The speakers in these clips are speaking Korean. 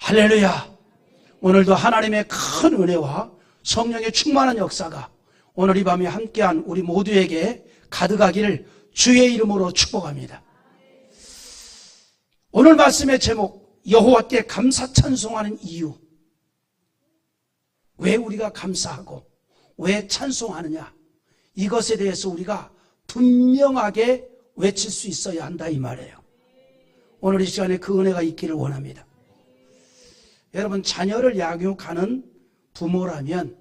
할렐루야. 오늘도 하나님의 큰 은혜와 성령의 충만한 역사가 오늘 이 밤에 함께한 우리 모두에게 가득하기를 주의 이름으로 축복합니다. 오늘 말씀의 제목, 여호와께 감사 찬송하는 이유. 왜 우리가 감사하고 왜 찬송하느냐, 이것에 대해서 우리가 분명하게 외칠 수 있어야 한다 이 말이에요. 오늘 이 시간에 그 은혜가 있기를 원합니다. 여러분, 자녀를 양육하는 부모라면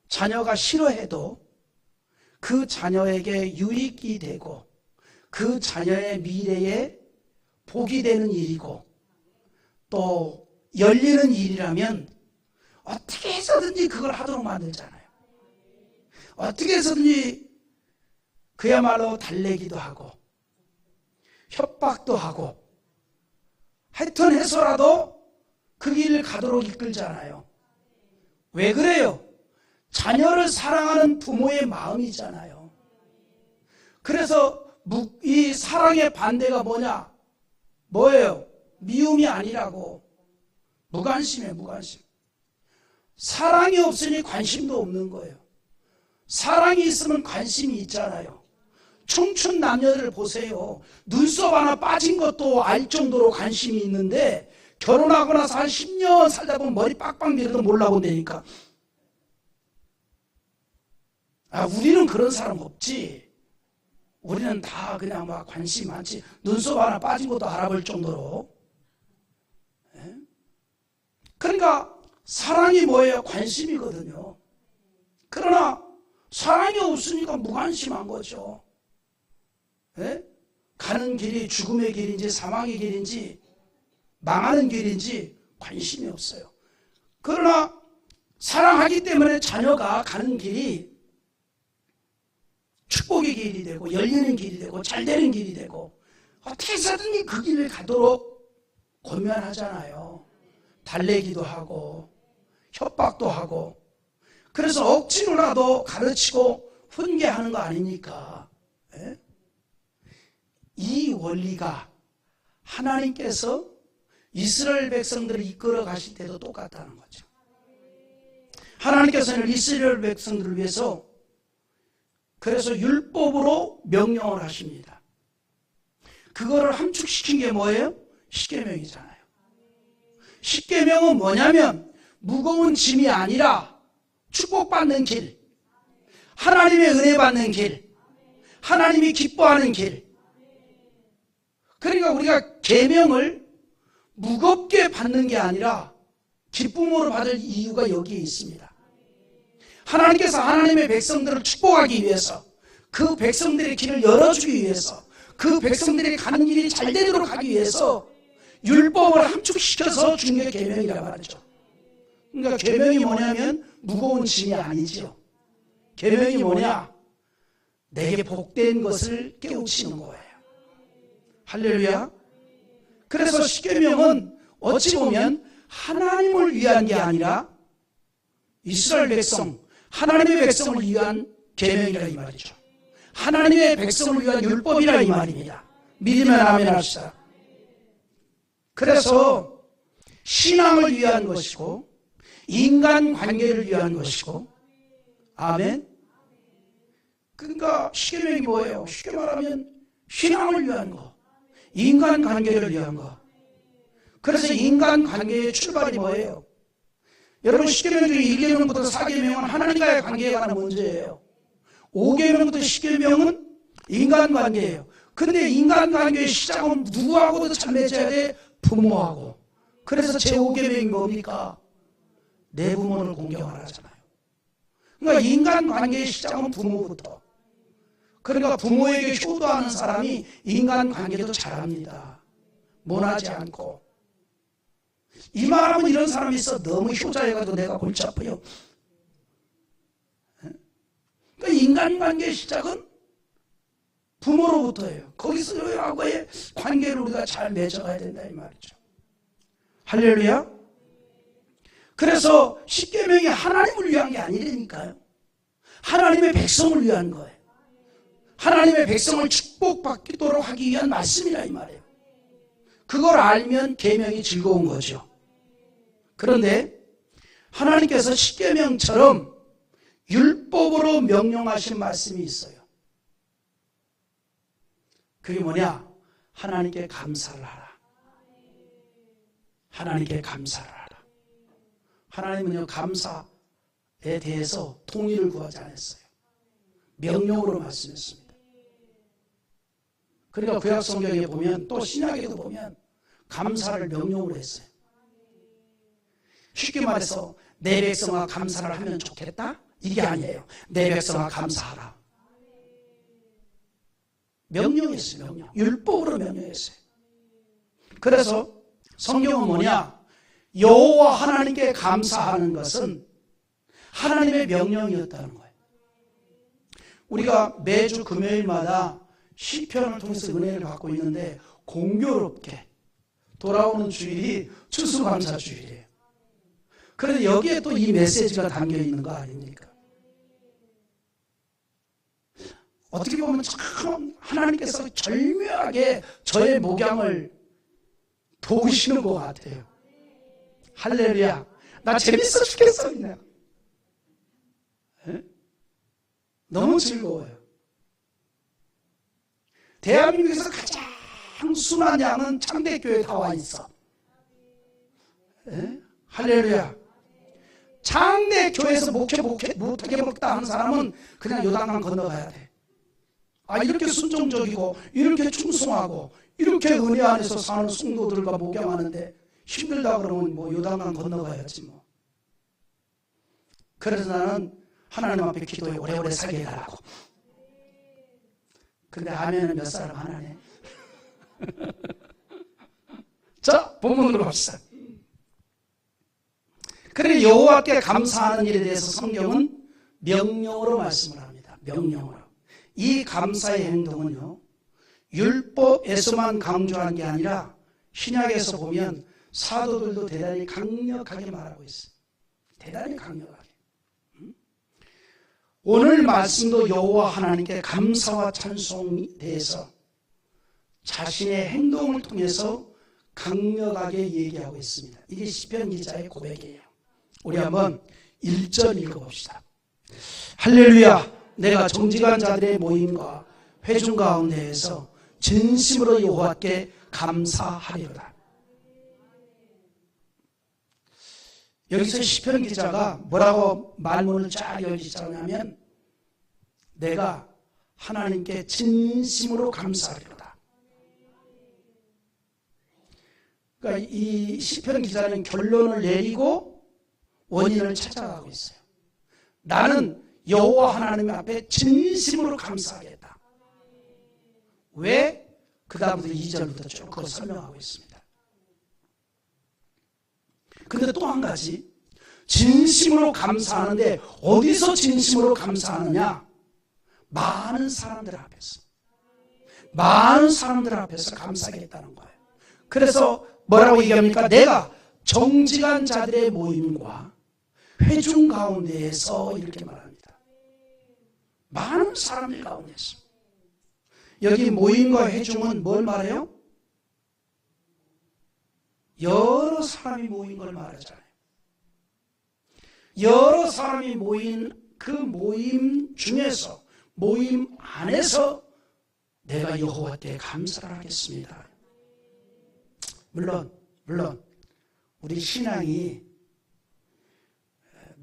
자녀가 싫어해도 그 자녀에게 유익이 되고 그 자녀의 미래에 복이 되는 일이고 또 열리는 일이라면 어떻게 해서든지 그걸 하도록 만들잖아요. 어떻게 해서든지 그야말로 달래기도 하고 협박도 하고 하여튼 해서라도 그 길을 가도록 이끌잖아요. 왜 그래요? 자녀를 사랑하는 부모의 마음이잖아요. 그래서 이 사랑의 반대가 뭐예요? 미움이 아니라고. 무관심이에요, 무관심. 사랑이 없으니 관심도 없는 거예요. 사랑이 있으면 관심이 있잖아요. 청춘 남녀들을 보세요. 눈썹 하나 빠진 것도 알 정도로 관심이 있는데 결혼하고 나서 한 10년 살다 보면 머리 빡빡 밀어도 몰라본다니까. 우리는 그런 사람 없지. 우리는 다 그냥 막 관심 많지. 눈썹 하나 빠진 것도 알아볼 정도로. 그러니까 사랑이 뭐예요? 관심이거든요. 그러나 사랑이 없으니까 무관심한 거죠. 가는 길이 죽음의 길인지 사망의 길인지 망하는 길인지 관심이 없어요. 그러나 사랑하기 때문에 자녀가 가는 길이 축복의 길이 되고 열리는 길이 되고 잘되는 길이 되고 어떻게 해서든 그 길을 가도록 고면하잖아요. 달래기도 하고 협박도 하고. 그래서 억지로라도 가르치고 훈계하는 거 아닙니까? 이 원리가 하나님께서 이스라엘 백성들을 이끌어 가실 때도 똑같다는 거죠. 하나님께서는 이스라엘 백성들을 위해서 그래서 율법으로 명령을 하십니다. 그거를 함축시킨 게 뭐예요? 십계명이잖아요. 십계명은 뭐냐면 무거운 짐이 아니라 축복받는 길, 하나님의 은혜 받는 길, 하나님이 기뻐하는 길. 그러니까 우리가 계명을 무겁게 받는 게 아니라 기쁨으로 받을 이유가 여기에 있습니다. 하나님께서 하나님의 백성들을 축복하기 위해서, 그 백성들의 길을 열어주기 위해서, 그 백성들이 가는 길이 잘 되도록 하기 위해서 율법을 함축시켜서 준 게 계명이라고 말이죠. 그러니까 계명이 뭐냐면 무거운 짐이 아니죠. 계명이 뭐냐? 내게 복된 것을 깨우치는 거예요. 할렐루야. 그래서 십계명은 어찌 보면 하나님을 위한 게 아니라 이스라엘 백성, 하나님의 백성을 위한 계명이라 이 말이죠. 하나님의 백성을 위한 율법이라 이 말입니다. 믿으면 아멘 합시다. 그래서 신앙을 위한 것이고 인간관계를 위한 것이고, 아멘. 그러니까 십계명이 뭐예요? 쉽게 말하면 신앙을 위한 거, 인간관계를 위한 거. 그래서 인간관계의 출발이 뭐예요? 여러분, 십계명 중에 1계명부터 4계명은 하나님과의 관계에 관한 문제예요. 5계명부터 10계명은 인간관계예요. 근데 인간관계의 시작은 누구하고도 잘 맺어야 돼? 부모하고. 그래서 제5계명이 뭡니까? 내 부모를 공경하라 하잖아요. 그러니까 인간관계의 시작은 부모부터. 그러니까 부모에게 효도하는 사람이 인간관계도 잘합니다. 모나지 않고. 이 말하면 이런 사람이 있어. 너무 효자해가지고 내가 골치 아파요. 그러니까 인간관계의 시작은 부모로부터예요. 거기서하고의 관계를 우리가 잘 맺어가야 된다 이 말이죠. 할렐루야. 그래서 십계명이 하나님을 위한 게 아니라니까요. 하나님의 백성을 위한 거예요. 하나님의 백성을 축복받도록 하기 위한 말씀이라 이 말이에요. 그걸 알면 계명이 즐거운 거죠. 그런데 하나님께서 십계명처럼 율법으로 명령하신 말씀이 있어요. 그게 뭐냐? 하나님께 감사를 하라. 하나님께 감사를 하라. 하나님은요, 감사에 대해서 동의를 구하지 않았어요. 명령으로 말씀했습니다. 그러니까 구약 성경에 보면, 또 신약에도 보면 감사를 명령으로 했어요. 쉽게 말해서 내 백성아 감사를 하면 좋겠다? 이게 아니에요. 내 백성아 감사하라. 명령했어요. 명령. 율법으로 명령했어요. 그래서 성경은 뭐냐? 여호와 하나님께 감사하는 것은 하나님의 명령이었다는 거예요. 우리가 매주 금요일마다 시편을 통해서 은혜를 받고 있는데 공교롭게 돌아오는 주일이 추수감사 주일이에요. 그런데 여기에 또 이 메시지가 담겨 있는 거 아닙니까? 어떻게 보면 참 하나님께서 절묘하게 저의 목양을 도우시는 것 같아요. 할렐루야. 나 재밌어 죽겠어 그냥. 너무 즐거워요. 대한민국에서 가장 순한 양은 창대교회에 다 와 있어. 할렐루야. 창대교회에서 목회 못하게 먹다 하는 사람은 그냥 요단강 건너가야 돼. 이렇게 순종적이고 이렇게 충성하고 이렇게 은혜 안에서 사는 성도들과 목양하는데 힘들다 그러면 뭐 요단강 건너가야지 뭐. 그래서 나는 하나님 앞에 기도해 오래오래 살게 해달라고. 근데 아멘은 몇 사람 안 하네. 자, 본문으로 갑시다. 그래 여호와께 감사하는 일에 대해서 성경은 명령으로 말씀을 합니다. 명령으로. 이 감사의 행동은요, 율법에서만 강조한 게 아니라 신약에서 보면 사도들도 대단히 강력하게 말하고 있어요. 대단히 강력하게. 오늘 말씀도 여호와 하나님께 감사와 찬송에 대해서 자신의 행동을 통해서 강력하게 얘기하고 있습니다. 이게 시편 기자의 고백이에요. 우리 한번 1절 읽어봅시다. 할렐루야. 내가 정직한 자들의 모임과 회중 가운데에서 진심으로 여호와께 감사하리로다. 여기서 시편 기자가 뭐라고 말문을 쫙 열기 시작하냐면 내가 하나님께 진심으로 감사하리로다. 그러니까 이 시편 기자는 결론을 내리고 원인을 찾아가고 있어요. 나는 여호와 하나님 앞에 진심으로 감사하겠다. 왜? 그 다음부터 2절부터 쭉 그걸 설명하고 있습니다. 근데 또 한 가지, 진심으로 감사하는데 어디서 진심으로 감사하느냐? 많은 사람들 앞에서. 많은 사람들 앞에서 감사하겠다는 거예요. 그래서 뭐라고 얘기합니까? 내가 정직한 자들의 모임과 회중 가운데에서 이렇게 말합니다. 많은 사람들 가운데서. 여기 모임과 회중은 뭘 말해요? 여러 사람이 모인 걸 말하잖아요. 여러 사람이 모인 그 모임 중에서, 모임 안에서 내가 여호와께 감사를 하겠습니다. 물론 우리 신앙이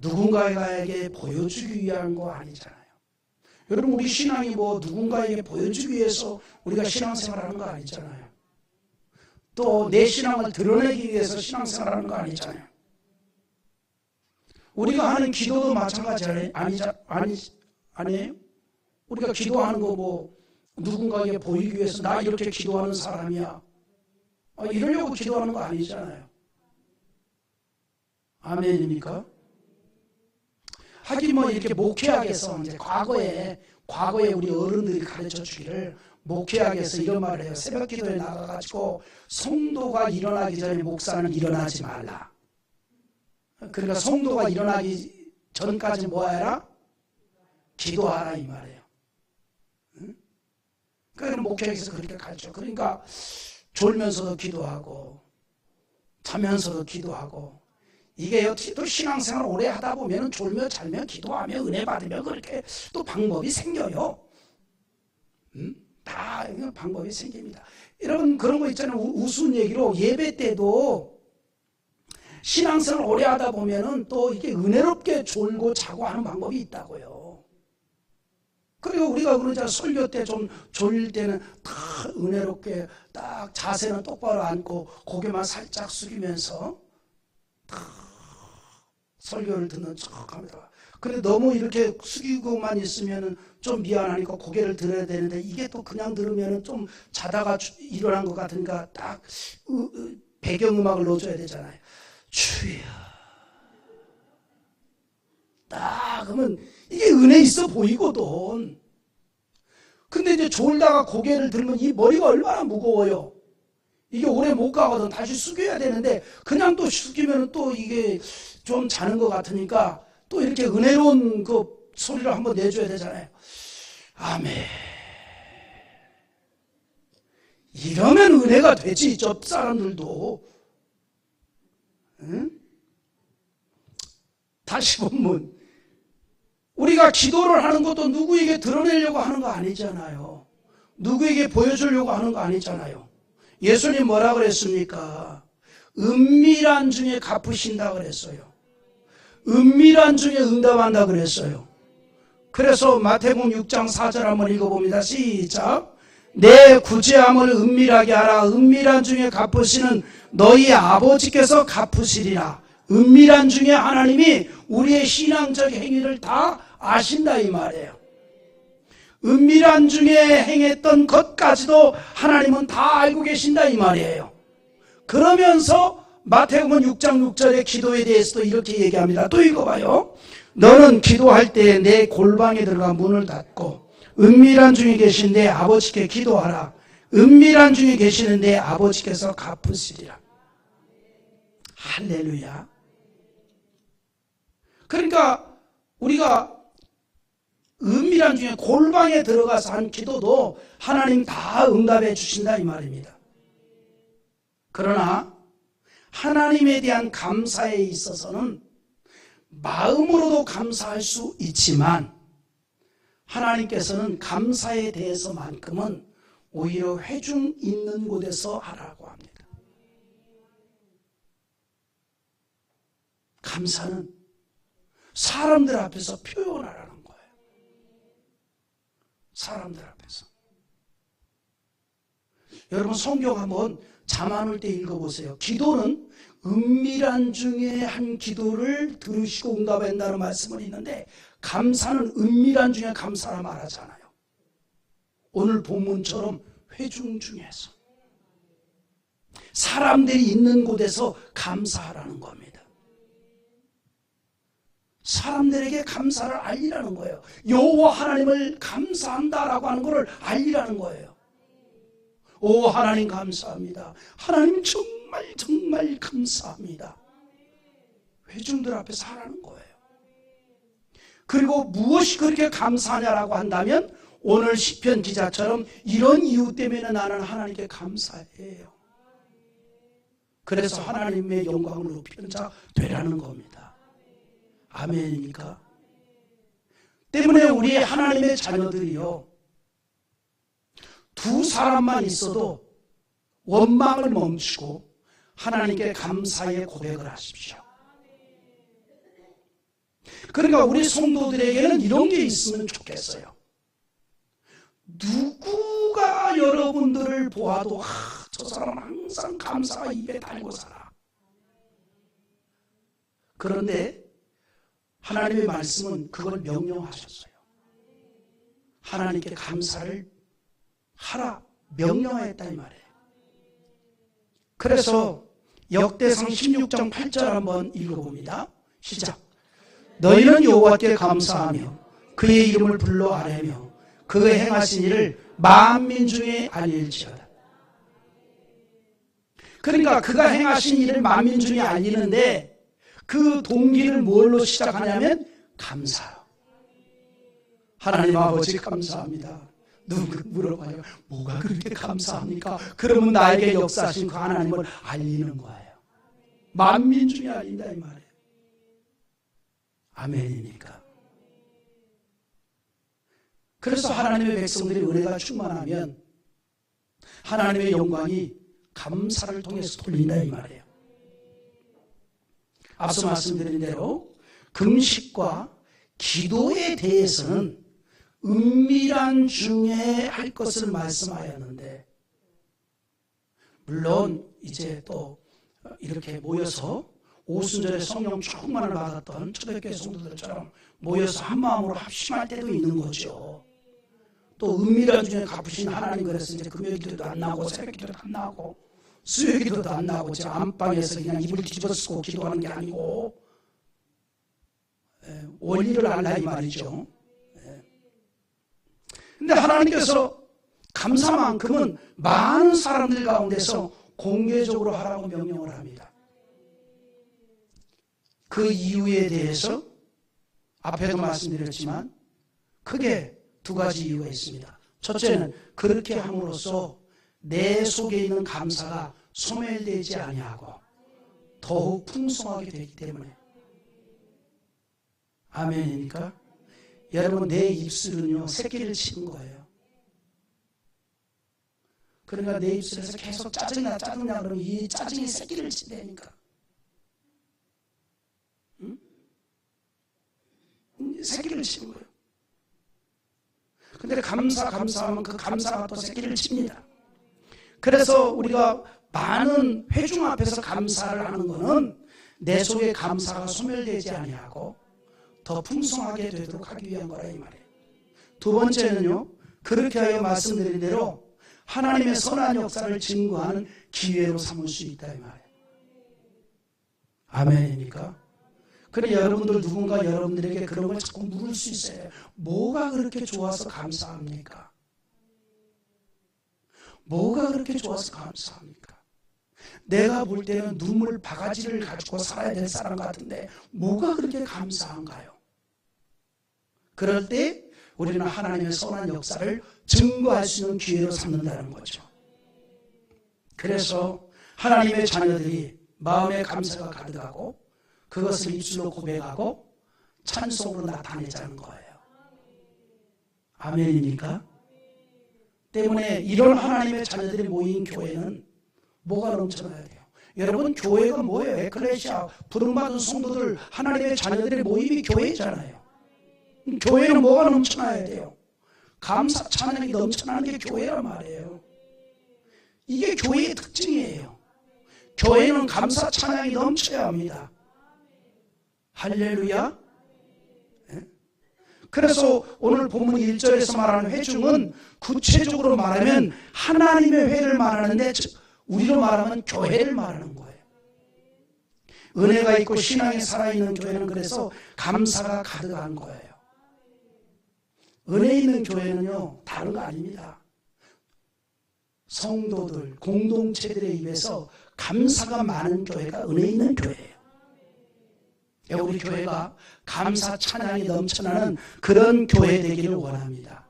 누군가에게 보여주기 위한 거 아니잖아요. 여러분, 우리 신앙이 뭐 누군가에게 보여주기 위해서 우리가 신앙생활하는 거 아니잖아요. 또 내 신앙을 드러내기 위해서 신앙생활하는 거 아니잖아요. 우리가 하는 기도도 마찬가지 아니에요? 우리가 기도하는 거 뭐 누군가에게 보이기 위해서 나 이렇게 기도하는 사람이야, 이러려고 기도하는 거 아니잖아요. 아멘입니까? 하긴 뭐 이렇게 목회학에서 이제 과거에 우리 어른들이 가르쳐 주기를, 목회학에서 이런 말을 해요. 새벽 기도에 나가가지고 성도가 일어나기 전에 목사는 일어나지 말라. 그러니까 성도가 일어나기 전까지 뭐 해라? 기도하라 이 말이에요. 그러니까 목회학에서 그렇게 가르쳐. 그러니까 졸면서도 기도하고 자면서도 기도하고 이게요, 또 신앙생활 오래 하다 보면 졸며 잘며 기도하며 은혜 받으며 그렇게 또 방법이 생겨요. 다 방법이 생깁니다. 여러분, 그런 거 있잖아요. 우스운 얘기로 예배 때도 신앙생활 오래 하다 보면은 또 이게 은혜롭게 졸고 자고 하는 방법이 있다고요. 그리고 우리가 그러잖아요. 설교 때 좀 졸릴 때는 다 은혜롭게 딱 자세는 똑바로 앉고 고개만 살짝 숙이면서 다 설교를 듣는 척 합니다. 근데 너무 이렇게 숙이고만 있으면 좀 미안하니까 고개를 들어야 되는데 이게 또 그냥 들으면 좀 자다가 일어난 것 같으니까 딱 배경음악을 넣어줘야 되잖아요. 주여. 딱 그러면 이게 은혜 있어 보이거든. 근데 이제 졸다가 고개를 들면 이 머리가 얼마나 무거워요. 이게 오래 못 가거든. 다시 숙여야 되는데 그냥 또 숙이면 또 이게 좀 자는 것 같으니까 또 이렇게 은혜로운 그 소리를 한번 내줘야 되잖아요. 아멘. 이러면 은혜가 되지, 저 사람들도. 응? 다시 보면 우리가 기도를 하는 것도 누구에게 드러내려고 하는 거 아니잖아요. 누구에게 보여주려고 하는 거 아니잖아요. 예수님 뭐라 그랬습니까? 은밀한 중에 갚으신다 그랬어요. 은밀한 중에 응답한다 그랬어요. 그래서 마태복음 6장 4절 한번 읽어봅니다. 시작. 내 구제함을 은밀하게 하라. 은밀한 중에 갚으시는 너희 아버지께서 갚으시리라. 은밀한 중에 하나님이 우리의 신앙적 행위를 다 아신다 이 말이에요. 은밀한 중에 행했던 것까지도 하나님은 다 알고 계신다 이 말이에요. 그러면서 마태복음 6장 6절의 기도에 대해서도 이렇게 얘기합니다. 또 읽어봐요. 너는 기도할 때 내 골방에 들어가 문을 닫고 은밀한 중에 계신 내 아버지께 기도하라. 은밀한 중에 계시는 내 아버지께서 갚으시리라. 할렐루야. 그러니까 우리가 은밀한 중에 골방에 들어가서 한 기도도 하나님 다 응답해 주신다 이 말입니다. 그러나 하나님에 대한 감사에 있어서는 마음으로도 감사할 수 있지만 하나님께서는 감사에 대해서만큼은 오히려 회중 있는 곳에서 하라고 합니다. 감사는 사람들 앞에서 표현하라는 거예요. 사람들 앞에서. 여러분 성경 한번 잠언을 때 읽어보세요. 기도는 은밀한 중에 한 기도를 들으시고 응답한다는 말씀은 있는데 감사는 은밀한 중에 감사라 말하잖아요. 오늘 본문처럼 회중 중에서 사람들이 있는 곳에서 감사하라는 겁니다. 사람들에게 감사를 알리라는 거예요. 여호와 하나님을 감사한다라고 하는 것을 알리라는 거예요. 오 하나님 감사합니다. 하나님 정말 정말 감사합니다. 회중들 앞에서 하라는 거예요. 그리고 무엇이 그렇게 감사하냐라고 한다면 오늘 시편 기자처럼 이런 이유 때문에 나는 하나님께 감사해요. 그래서 하나님의 영광을 높이는 자 되라는 겁니다. 아멘입니까? 때문에 우리 하나님의 자녀들이요 두 사람만 있어도 원망을 멈추고 하나님께 감사의 고백을 하십시오. 그러니까 우리 성도들에게는 이런 게 있으면 좋겠어요. 누구가 여러분들을 보아도 저 사람은 항상 감사가 입에 달고 살아. 그런데 하나님의 말씀은 그걸 명령하셨어요. 하나님께 감사를 하라 명령했다 이 말이에요. 그래서 역대상 16장 8절 한번 읽어봅니다. 시작. 너희는 여호와께 감사하며 그의 이름을 불러 아뢰며 그의 행하신 일을 만민 중에 알릴지어다. 그러니까 그가 행하신 일을 만민 중에 알리는데 그 동기를 뭘로 시작하냐면 감사로. 하나님 아버지 감사합니다. 누구 물어봐요. 뭐가 그렇게 감사합니까? 그러면 나에게 역사하신 그 하나님을 알리는 거예요. 만민 중에 알린다 이 말이에요. 아멘입니까? 그래서 하나님의 백성들이 은혜가 충만하면 하나님의 영광이 감사를 통해서 돌린다 이 말이에요. 앞서 말씀드린 대로 금식과 기도에 대해서는 은밀한 중에 할 것을 말씀하였는데, 물론 이제 또 이렇게 모여서 오순절에 성령 충만을 받았던 초대교회 성도들처럼 모여서 한 마음으로 합심할 때도 있는 거죠. 또 은밀한 중에 갚으신 하나님, 그래서 이제 금요일 기도도 안 나고 새벽 기도도 안 나고 수요일 기도도 안 나고 제 안방에서 그냥 이불 뒤집어쓰고 기도하는 게 아니고 원리를 알라 이 말이죠. 근데 하나님께서 감사만큼은 많은 사람들 가운데서 공개적으로 하라고 명령을 합니다. 그 이유에 대해서 앞에도 말씀드렸지만 크게 두 가지 이유가 있습니다. 첫째는 그렇게 함으로써 내 속에 있는 감사가 소멸되지 아니하고 더욱 풍성하게 되기 때문에. 아멘입니까? 여러분, 내 입술은요 새끼를 치는 거예요. 그러니까 내 입술에서 계속 짜증나 그러면 이 짜증이 새끼를 친다니까. 응? 새끼를 치는 거예요. 근데 감사하면 그 감사가 또 새끼를 칩니다. 그래서 우리가 많은 회중 앞에서 감사를 하는 것은 내 속에 감사가 소멸되지 아니하고 더 풍성하게 되도록 하기 위한 거라 이 말이에요. 두 번째는요, 그렇게 하여 말씀드린 대로 하나님의 선한 역사를 증거하는 기회로 삼을 수 있다 이 말이에요. 아멘입니까? 그래, 여러분들 누군가 여러분들에게 그런 걸 자꾸 물을 수 있어요. 뭐가 그렇게 좋아서 감사합니까? 뭐가 그렇게 좋아서 감사합니까? 내가 볼 때는 눈물 바가지를 가지고 살아야 될 사람 같은데 뭐가 그렇게 감사한가요? 그럴 때 우리는 하나님의 선한 역사를 증거할 수 있는 기회로 삼는다는 거죠. 그래서 하나님의 자녀들이 마음에 감사가 가득하고 그것을 입술로 고백하고 찬송으로 나타내자는 거예요. 아멘입니까? 때문에 이런 하나님의 자녀들이 모인 교회는 뭐가 넘쳐나야 돼요? 여러분, 교회가 뭐예요? 에클레시아, 부름받은 성도들, 하나님의 자녀들의 모임이 교회잖아요. 교회는 뭐가 넘쳐나야 돼요? 감사, 찬양이 넘쳐나는 게 교회란 말이에요. 이게 교회의 특징이에요. 교회는 감사, 찬양이 넘쳐야 합니다. 할렐루야. 그래서 오늘 본문 1절에서 말하는 회중은 구체적으로 말하면 하나님의 회를 말하는데 우리로 말하면 교회를 말하는 거예요. 은혜가 있고 신앙이 살아있는 교회는 그래서 감사가 가득한 거예요. 은혜 있는 교회는요 다른 거 아닙니다. 성도들, 공동체들의 입에서 감사가 많은 교회가 은혜 있는 교회예요. 우리 교회가 감사 찬양이 넘쳐나는 그런 교회 되기를 원합니다.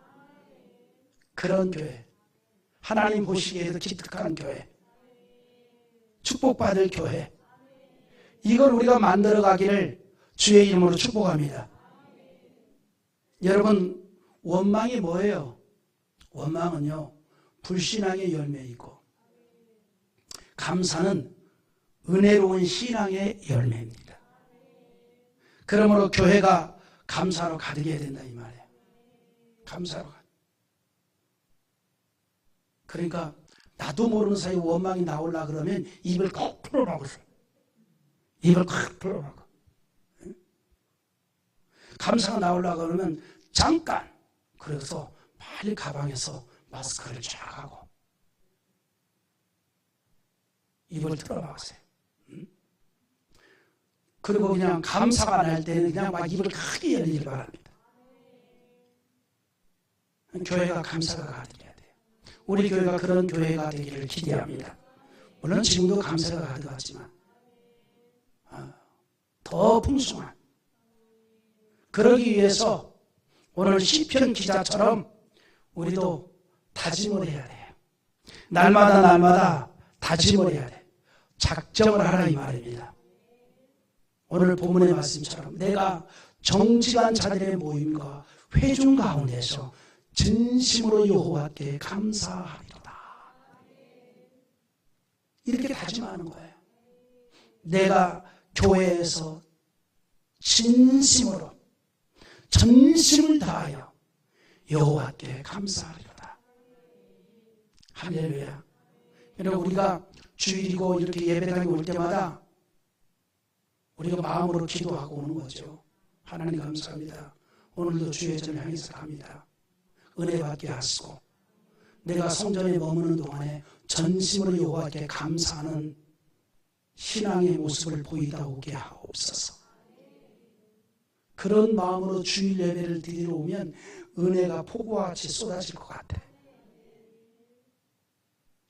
그런 교회, 하나님 보시기에도 기특한 교회, 축복받을 교회, 이걸 우리가 만들어가기를 주의 이름으로 축복합니다. 여러분, 원망이 뭐예요? 원망은요 불신앙의 열매이고 감사는 은혜로운 신앙의 열매입니다. 그러므로 교회가 감사로 가득해야 된다 이 말이에요. 감사로. 그러니까 나도 모르는 사이에 원망이 나오려 그러면 입을 콕 풀어라고 그래요. 입을 콕 풀어라고. 감사가 나오려고 그러면 잠깐, 그래서 빨리 가방에서 마스크를 쫙 하고 입을 틀어박으세요. 그리고 그냥 감사가 날 때는 그냥 막 입을 크게 열리길 바랍니다. 교회가 감사가 가득해야 돼요. 우리 교회가 그런 교회가 되기를 기대합니다. 물론 지금도 감사가 가득하지만 더 풍성한, 그러기 위해서 오늘 시편 기자처럼 우리도 다짐을 해야 돼요. 날마다 다짐을 해야 돼. 작정을 하라 이 말입니다. 오늘 본문의 말씀처럼 내가 정직한 자들의 모임과 회중 가운데서 진심으로 여호와께 감사하리로다. 이렇게 다짐하는 거예요. 내가 교회에서 진심으로 전심을 다하여 여호와께 감사하리로다. 할렐루야. 여러분, 우리가 주일이고 이렇게 예배당에 올 때마다 우리가 마음으로 기도하고 오는 거죠. 하나님 감사합니다. 오늘도 주의 전을 향해서 갑니다. 은혜 받게 하시고 내가 성전에 머무는 동안에 전심으로 여호와께 감사하는 신앙의 모습을 보이다 오게 하옵소서. 그런 마음으로 주일 예배를 드리러 오면 은혜가 폭우와 같이 쏟아질 것 같아.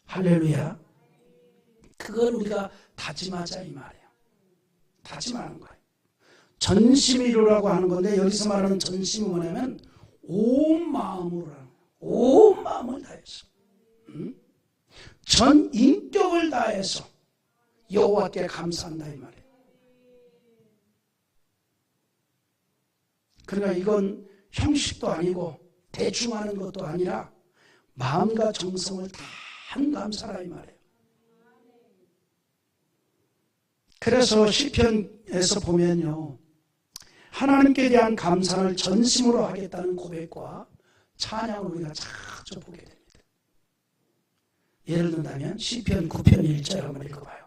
할렐루야. 그걸 우리가 다짐하자 이 말이에요. 다짐하는 거예요. 전심이로라고 하는 건데 여기서 말하는 전심이 뭐냐면 온 마음으로 하는 거예요. 온 마음을 다해서, 전 인격을 다해서 여호와께 감사한다 이 말이에요. 그러니까 이건 형식도 아니고 대충 하는 것도 아니라 마음과 정성을 다한 감사라 이 말이에요. 그래서 시편에서 보면요, 하나님께 대한 감사를 전심으로 하겠다는 고백과 찬양을 우리가 자주 보게 됩니다. 예를 든다면 시편 9편 1절 한번 읽어봐요.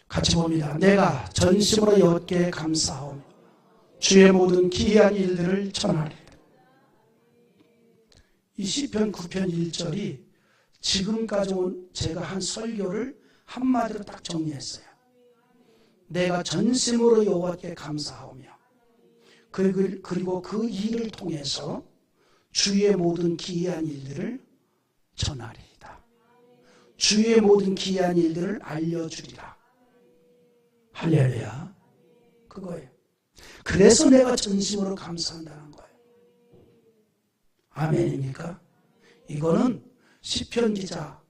같이 봅니다. 내가 전심으로 여호와께 감사하오며 주의 모든 기이한 일들을 전하리라. 이 시편 9편 1절이 지금까지 온 제가 한 설교를 한마디로 딱 정리했어요. 내가 전심으로 여호와께 감사하오며 그리고 그 일을 통해서 주의 모든 기이한 일들을 전하리이다. 주의 모든 기이한 일들을 알려주리라. 할렐루야. 그거예요. 그래서 내가 전심으로 감사한다는 거예요. 아멘입니까? 이거는 시편 기자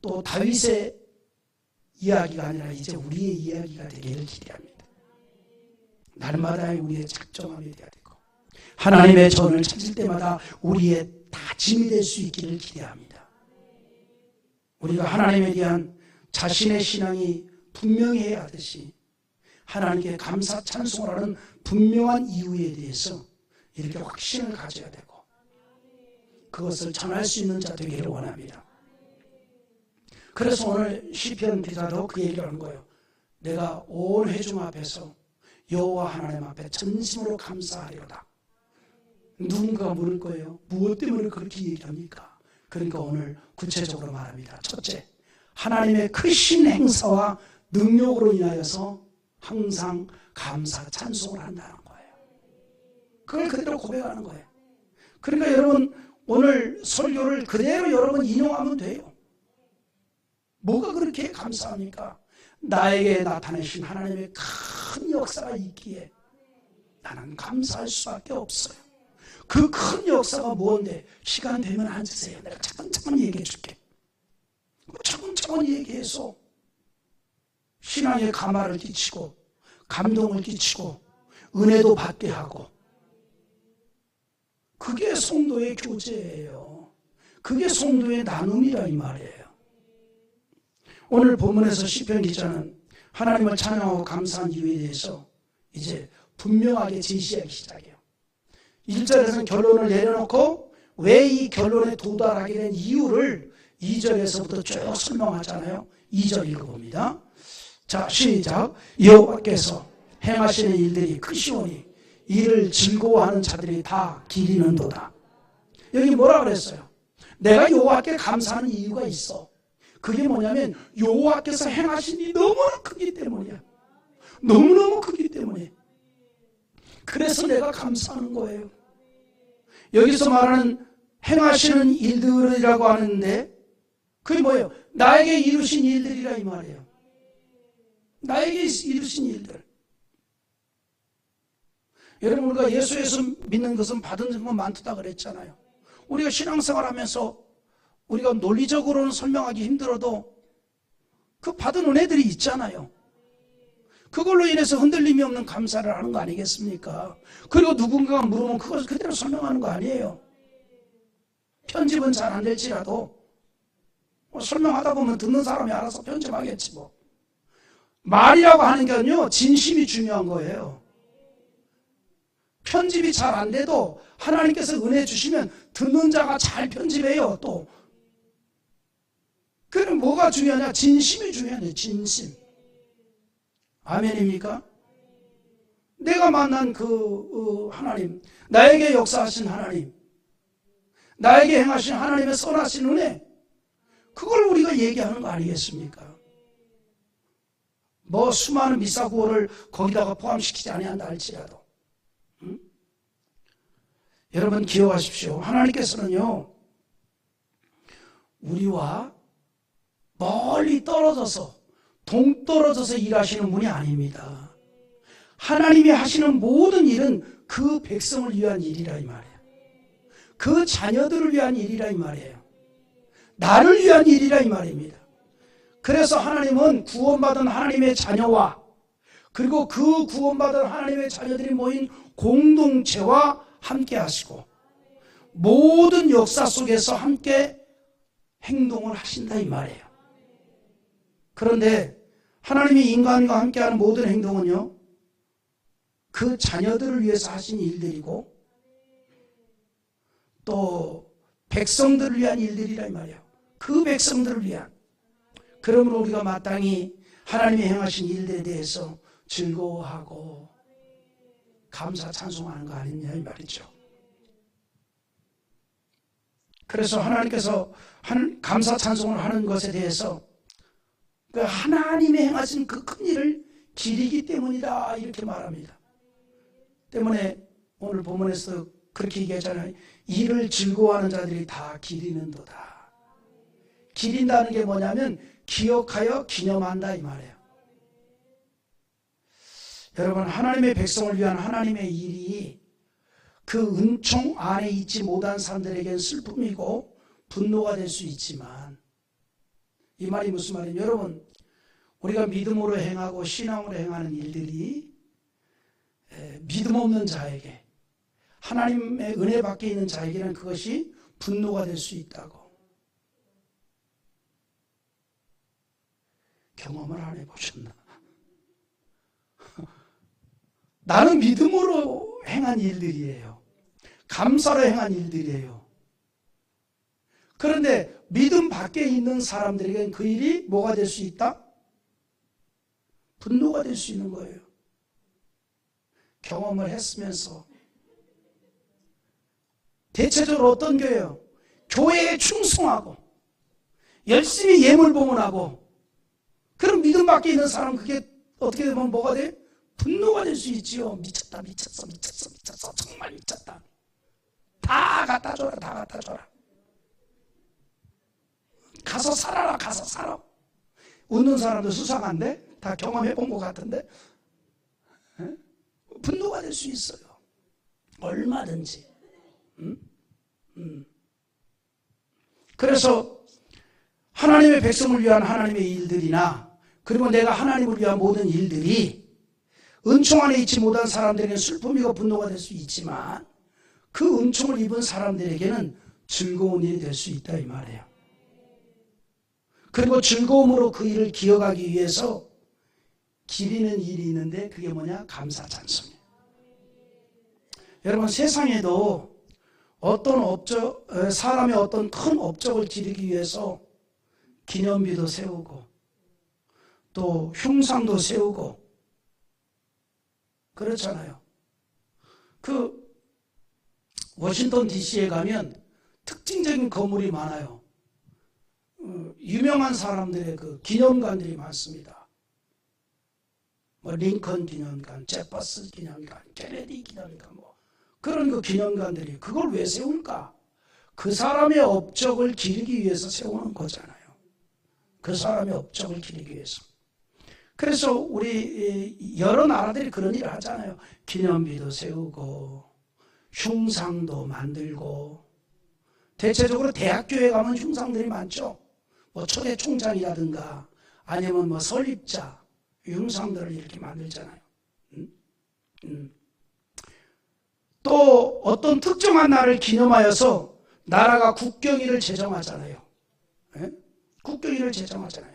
또 다윗의 이야기가 아니라 이제 우리의 이야기가 되기를 기대합니다. 날마다 우리의 작정함이 되어야 되고 하나님의 전을 찾을 때마다 우리의 다짐이 될 수 있기를 기대합니다. 우리가 하나님에 대한 자신의 신앙이 분명해야 하듯이 하나님께 감사 찬송을 하는 분명한 이유에 대해서 이렇게 확신을 가져야 되고 그것을 전할 수 있는 자 되기를 원합니다. 그래서 오늘 시편 기자도 그 얘기를 하는 거예요. 내가 온 회중 앞에서 여호와 하나님 앞에 전심으로 감사하리로다. 누군가가 물을 거예요. 무엇 때문에 그렇게 얘기합니까? 그러니까 오늘 구체적으로 말합니다. 첫째, 하나님의 크신 행사와 능력으로 인하여서 항상 감사 찬송을 한다는 거예요. 그걸 그대로 고백하는 거예요. 그러니까 여러분 오늘 설교를 그대로 여러분 인용하면 돼요. 뭐가 그렇게 감사합니까? 나에게 나타내신 하나님의 큰 역사가 있기에 나는 감사할 수밖에 없어요. 그 큰 역사가 뭔데? 시간 되면 앉으세요. 내가 차근차근 얘기해 줄게. 차근차근 얘기해서 신앙의 감화를 끼치고 감동을 끼치고 은혜도 받게 하고 그게 성도의 교제예요. 그게 성도의 나눔이라 이 말이에요. 오늘 본문에서 시편 기자는 하나님을 찬양하고 감사한 이유에 대해서 이제 분명하게 제시하기 시작해요. 1절에서는 결론을 내려놓고 왜 이 결론에 도달하게 된 이유를 2절에서부터 쭉 설명하잖아요. 2절 읽어봅니다. 자, 시작. 여호와께서 행하시는 일들이 크시오니 이를 즐거워하는 자들이 다 기리는도다. 여기 뭐라 그랬어요? 내가 여호와께 감사하는 이유가 있어. 그게 뭐냐면 여호와께서 행하신 일이 너무나 크기 때문이야. 너무너무 크기 때문에. 그래서 내가 감사하는 거예요. 여기서 말하는 행하시는 일들이라고 하는데 그게 뭐예요? 나에게 이루신 일들이라 이 말이에요. 나에게 이루신 일들. 여러분 우리가 예수에서 믿는 것은 받은 것만 많다 그랬잖아요. 우리가 신앙생활 하면서 우리가 논리적으로는 설명하기 힘들어도 그 받은 은혜들이 있잖아요. 그걸로 인해서 흔들림이 없는 감사를 하는 거 아니겠습니까? 그리고 누군가가 물으면 그것을 그대로 설명하는 거 아니에요. 편집은 잘 안 될지라도 설명하다 보면 듣는 사람이 알아서 편집하겠지 뭐. 말이라고 하는 게는요, 진심이 중요한 거예요. 편집이 잘 안 돼도 하나님께서 은혜 주시면 듣는 자가 잘 편집해요. 또 그럼 뭐가 중요하냐? 진심이 중요하네. 진심. 아멘입니까? 내가 만난 그 하나님, 나에게 역사하신 하나님, 나에게 행하신 하나님의 선하신 은혜, 그걸 우리가 얘기하는 거 아니겠습니까? 뭐 수많은 미사구호를 거기다가 포함시키지 아니한다 할지라도, 여러분 기억하십시오. 하나님께서는요, 우리와 멀리 떨어져서 동떨어져서 일하시는 분이 아닙니다. 하나님이 하시는 모든 일은 그 백성을 위한 일이라 이 말이에요. 그 자녀들을 위한 일이라 이 말이에요. 나를 위한 일이라 이 말입니다. 그래서 하나님은 구원받은 하나님의 자녀와 그리고 그 구원받은 하나님의 자녀들이 모인 공동체와 함께 하시고 모든 역사 속에서 함께 행동을 하신다 이 말이에요. 그런데 하나님이 인간과 함께하는 모든 행동은요, 그 자녀들을 위해서 하신 일들이고 또 백성들을 위한 일들이라 이 말이에요. 그 백성들을 위한. 그러므로 우리가 마땅히 하나님이 행하신 일들에 대해서 즐거워하고 감사 찬송하는 거 아니냐 이 말이죠. 그래서 하나님께서 감사 찬송을 하는 것에 대해서 그 하나님이 행하신 그 큰 일을 기리기 때문이다 이렇게 말합니다. 때문에 오늘 본문에서 그렇게 얘기하잖아요. 일을 즐거워하는 자들이 다 기리는도다. 기린다는 게 뭐냐면 기억하여 기념한다 이 말이에요. 여러분, 하나님의 백성을 위한 하나님의 일이 그 은총 안에 있지 못한 사람들에게는 슬픔이고 분노가 될 수 있지만, 이 말이 무슨 말이냐면, 여러분, 우리가 믿음으로 행하고 신앙으로 행하는 일들이 믿음 없는 자에게, 하나님의 은혜 밖에 있는 자에게는 그것이 분노가 될 수 있다고. 경험을 안 해보셨나? 나는 믿음으로 행한 일들이에요. 감사로 행한 일들이에요. 그런데 믿음 밖에 있는 사람들에게는 그 일이 뭐가 될 수 있다? 분노가 될 수 있는 거예요. 경험을 했으면서. 대체적으로 어떤 교회요? 교회에 충성하고 열심히 예물 봉헌하고, 그럼 믿음 밖에 있는 사람, 그게 어떻게 되면 뭐가 돼? 분노가 될 수 있지요. 미쳤다, 미쳤어, 미쳤어, 미쳤어, 정말 미쳤다. 다 갖다 줘라, 다 갖다 줘라. 가서 살아라, 가서 살아. 웃는 사람도 수상한데? 다 경험해 본 것 같은데? 분노가 될 수 있어요. 얼마든지. 그래서 하나님의 백성을 위한 하나님의 일들이나, 그리고 내가 하나님을 위한 모든 일들이 은총 안에 있지 못한 사람들에게는 슬픔이고 분노가 될 수 있지만, 그 은총을 입은 사람들에게는 즐거운 일이 될 수 있다 이 말이에요. 그리고 즐거움으로 그 일을 기억하기 위해서 기리는 일이 있는데, 그게 뭐냐? 감사 찬송이에요. 여러분, 세상에도 어떤 업적, 사람의 어떤 큰 업적을 기리기 위해서 기념비도 세우고 또 흉상도 세우고 그렇잖아요. 그 워싱턴 DC에 가면 특징적인 건물이 많아요. 유명한 사람들의 그 기념관들이 많습니다. 뭐 링컨 기념관, 제퍼슨 기념관, 케네디 기념관, 뭐 그런 그 기념관들이, 그걸 왜 세울까? 그 사람의 업적을 기리기 위해서 세우는 거잖아요. 그 사람의 업적을 기리기 위해서. 그래서 우리 여러 나라들이 그런 일을 하잖아요. 기념비도 세우고 흉상도 만들고. 대체적으로 대학교에 가면 흉상들이 많죠. 뭐 초대 총장이라든가 아니면 뭐 설립자, 형상들을 이렇게 만들잖아요. 또 어떤 특정한 날을 기념하여서 나라가 국경일을 제정하잖아요. 예? 국경일을 제정하잖아요.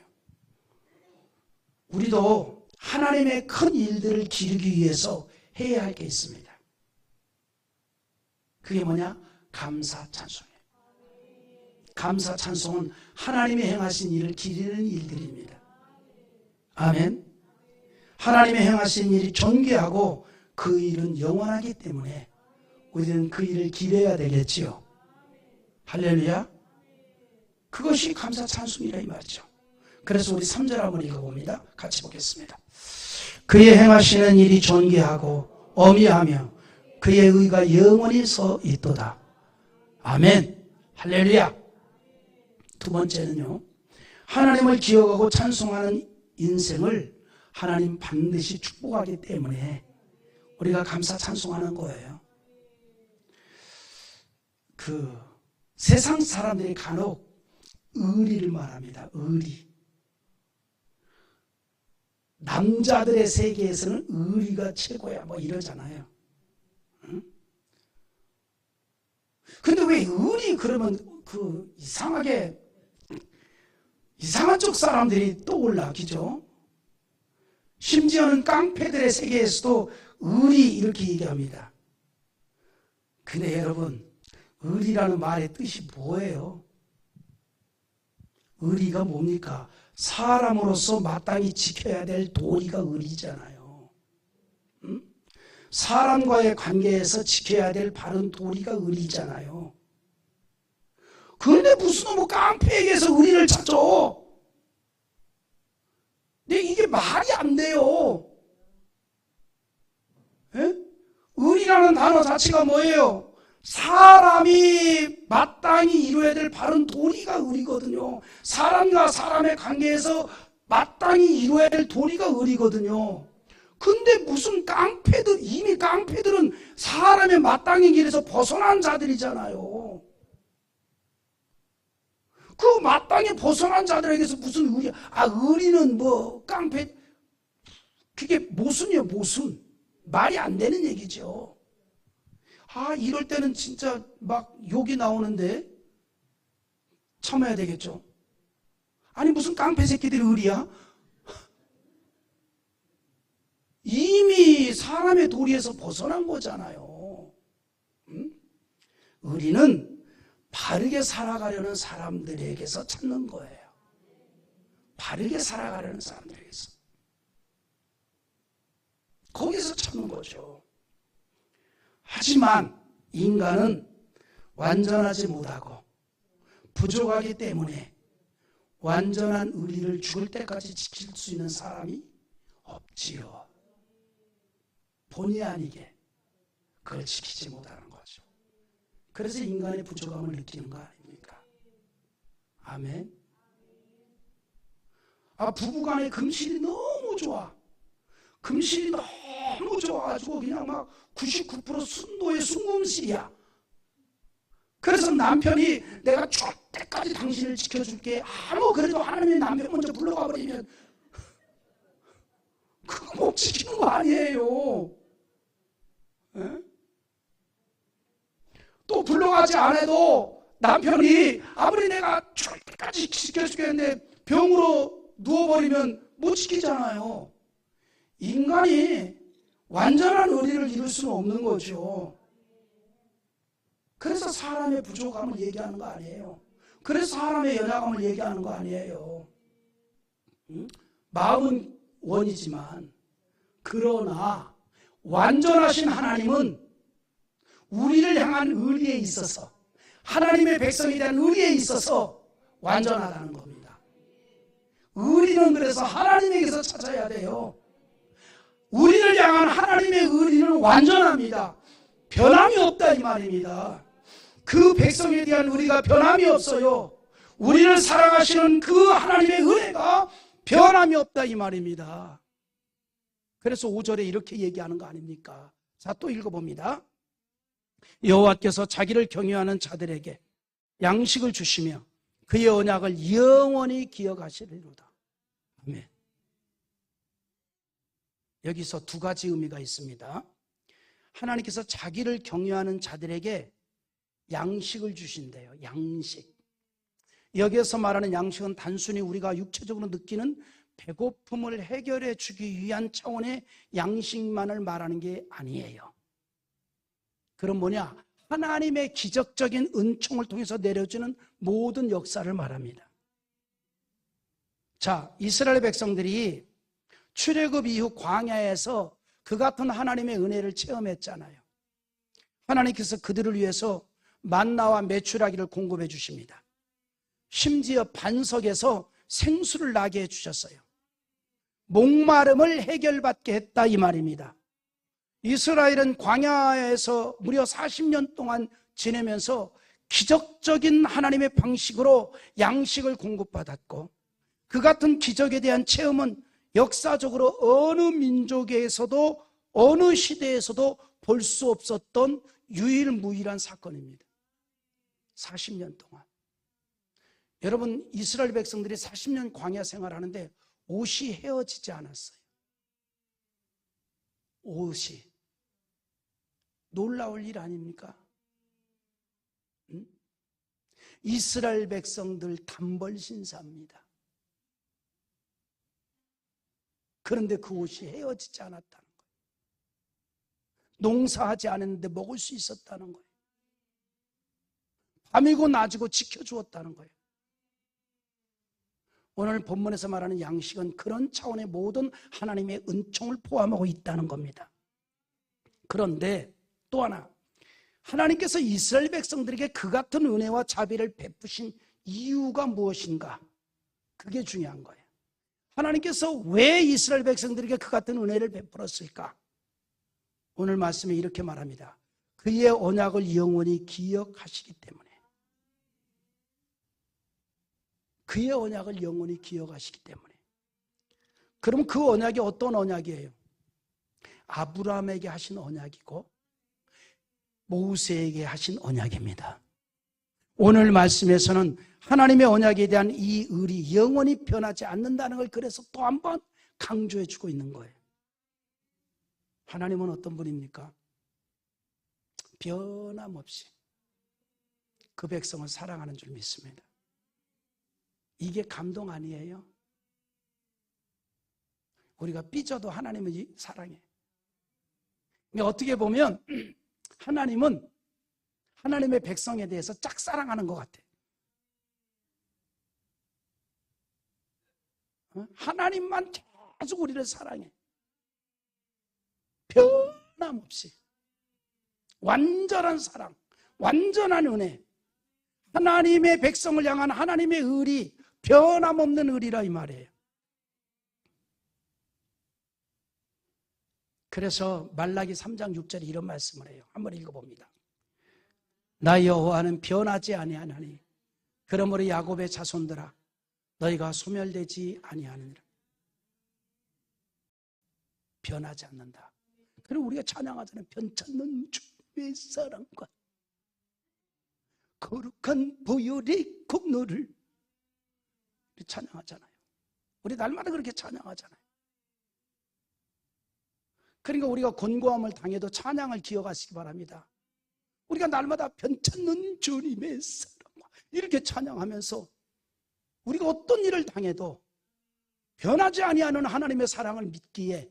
우리도 하나님의 큰 일들을 기르기 위해서 해야 할 게 있습니다. 그게 뭐냐? 감사 찬송이에요. 감사 찬송은 하나님이 행하신 일을 기리는 일들입니다. 아멘. 하나님이 행하신 일이 존귀하고 그 일은 영원하기 때문에 우리는 그 일을 기려야 되겠지요. 할렐루야. 그것이 감사 찬송이라 이 말이죠. 그래서 우리 3절 한번 읽어봅니다. 같이 보겠습니다. 그의 행하시는 일이 존귀하고 어미하며 그의 의가 영원히 서 있도다. 아멘. 할렐루야. 두 번째는요, 하나님을 기억하고 찬송하는 인생을 하나님 반드시 축복하기 때문에 우리가 감사 찬송하는 거예요. 세상 사람들이 간혹 의리를 말합니다. 의리. 남자들의 세계에서는 의리가 최고야 뭐 이러잖아요. 응? 근데 왜 의리 그러면 이상한 쪽 사람들이 떠올라, 그죠? 심지어는 깡패들의 세계에서도 의리 이렇게 얘기합니다. 근데 여러분, 의리라는 말의 뜻이 뭐예요? 의리가 뭡니까? 사람으로서 마땅히 지켜야 될 도리가 의리잖아요. 응? 사람과의 관계에서 지켜야 될 바른 도리가 의리잖아요. 그런데 무슨 깡패에게서 의리를 찾죠? 근데 이게 말이 안 돼요. 에? 의리라는 단어 자체가 뭐예요? 사람이 마땅히 이루어야 될 바른 도리가 의리거든요. 사람과 사람의 관계에서 마땅히 이루어야 될 도리가 의리거든요. 근데 무슨 이미 깡패들은 사람의 마땅히 길에서 벗어난 자들이잖아요. 그 마땅히 벗어난 자들에게서 무슨 의리, 의리는 뭐 깡패, 그게 모순이에요, 모순. 말이 안 되는 얘기죠. 이럴 때는 진짜 막 욕이 나오는데 참아야 되겠죠. 아니 무슨 깡패 새끼들이 의리야? 이미 사람의 도리에서 벗어난 거잖아요. 응? 의리는 바르게 살아가려는 사람들에게서 찾는 거예요. 바르게 살아가려는 사람들에게서. 거기서 찾는 거죠. 하지만 인간은 완전하지 못하고 부족하기 때문에 완전한 의리를 죽을 때까지 지킬 수 있는 사람이 없지요. 본의 아니게 그걸 지키지 못하는 거죠. 그래서 인간의 부족함을 느끼는 거 아닙니까? 아멘. 부부간의 금실이 너무 좋아. 금실이 너무 좋아가지고 그냥 막 99% 순도의 순금실이야. 그래서 남편이 내가 죽을 때까지 당신을 지켜줄게. 그래도 하나님의 남편 먼저 불러가 버리면 그거 못 지키는 거 아니에요. 에? 또 불러가지 않아도 남편이 아무리 내가 죽을 때까지 지켜주겠는데 병으로 누워버리면 못 지키잖아요. 인간이 완전한 의리를 이룰 수는 없는 거죠. 그래서 사람의 부족함을 얘기하는 거 아니에요. 그래서 사람의 연약함을 얘기하는 거 아니에요. 마음은 원이지만 그러나 완전하신 하나님은 우리를 향한 의리에 있어서 하나님의 백성에 대한 의리에 있어서 완전하다는 겁니다. 의리는 그래서 하나님에게서 찾아야 돼요. 우리를 향한 하나님의 의리는 완전합니다. 변함이 없다 이 말입니다. 그 백성에 대한 의리가 변함이 없어요. 우리를 사랑하시는 그 하나님의 은혜가 변함이 없다 이 말입니다. 그래서 5절에 이렇게 얘기하는 거 아닙니까? 자, 또 읽어봅니다. 여호와께서 자기를 경외하는 자들에게 양식을 주시며 그의 언약을 영원히 기억하시리로다. 아멘. 여기서 두 가지 의미가 있습니다. 하나님께서 자기를 경외하는 자들에게 양식을 주신대요. 양식. 여기에서 말하는 양식은 단순히 우리가 육체적으로 느끼는 배고픔을 해결해 주기 위한 차원의 양식만을 말하는 게 아니에요. 그럼 뭐냐? 하나님의 기적적인 은총을 통해서 내려주는 모든 역사를 말합니다. 자, 이스라엘 백성들이 출애굽 이후 광야에서 그 같은 하나님의 은혜를 체험했잖아요. 하나님께서 그들을 위해서 만나와 메추라기를 공급해 주십니다. 심지어 반석에서 생수를 나게 해주셨어요. 목마름을 해결받게 했다 이 말입니다. 이스라엘은 광야에서 무려 40년 동안 지내면서 기적적인 하나님의 방식으로 양식을 공급받았고, 그 같은 기적에 대한 체험은 역사적으로 어느 민족에서도 어느 시대에서도 볼 수 없었던 유일무이한 사건입니다. 40년 동안. 여러분, 이스라엘 백성들이 40년 광야 생활하는데 옷이 헤어지지 않았어요. 옷이. 놀라울 일 아닙니까? 응? 이스라엘 백성들 단벌 신사입니다. 그런데 그 옷이 헤어지지 않았다는 거예요. 농사하지 않았는데 먹을 수 있었다는 거예요. 밤이고 낮이고 지켜주었다는 거예요. 오늘 본문에서 말하는 양식은 그런 차원의 모든 하나님의 은총을 포함하고 있다는 겁니다. 그런데 또 하나, 하나님께서 이스라엘 백성들에게 그 같은 은혜와 자비를 베푸신 이유가 무엇인가? 그게 중요한 거예요. 하나님께서 왜 이스라엘 백성들에게 그 같은 은혜를 베풀었을까? 오늘 말씀에 이렇게 말합니다. 그의 언약을 영원히 기억하시기 때문에. 그의 언약을 영원히 기억하시기 때문에. 그럼 그 언약이 어떤 언약이에요? 아브라함에게 하신 언약이고 모세에게 하신 언약입니다. 오늘 말씀에서는 하나님의 언약에 대한 이 의리 영원히 변하지 않는다는 걸 그래서 또 한 번 강조해 주고 있는 거예요. 하나님은 어떤 분입니까? 변함없이 그 백성을 사랑하는 줄 믿습니다. 이게 감동 아니에요? 우리가 삐져도 하나님은 사랑해. 그러니까 어떻게 보면 하나님은 하나님의 백성에 대해서 짝사랑하는 것 같아. 하나님만 계속 우리를 사랑해. 변함없이. 완전한 사랑, 완전한 은혜. 하나님의 백성을 향한 하나님의 의리, 변함없는 의리라 이 말이에요. 그래서 말라기 3장 6절에 이런 말씀을 해요. 한번 읽어봅니다. 나 여호와는 변하지 아니하나니 그러므로 야곱의 자손들아 너희가 소멸되지 아니하느니라. 변하지 않는다. 그리고 우리가 찬양하잖아요. 변찮는 주의 사랑과 거룩한 보혈의 공로를 찬양하잖아요. 우리 날마다 그렇게 찬양하잖아요. 그러니까 우리가 곤고함을 당해도 찬양을 기억하시기 바랍니다. 우리가 날마다 변찮는 주님의 사랑과 이렇게 찬양하면서 우리가 어떤 일을 당해도 변하지 아니하는 하나님의 사랑을 믿기에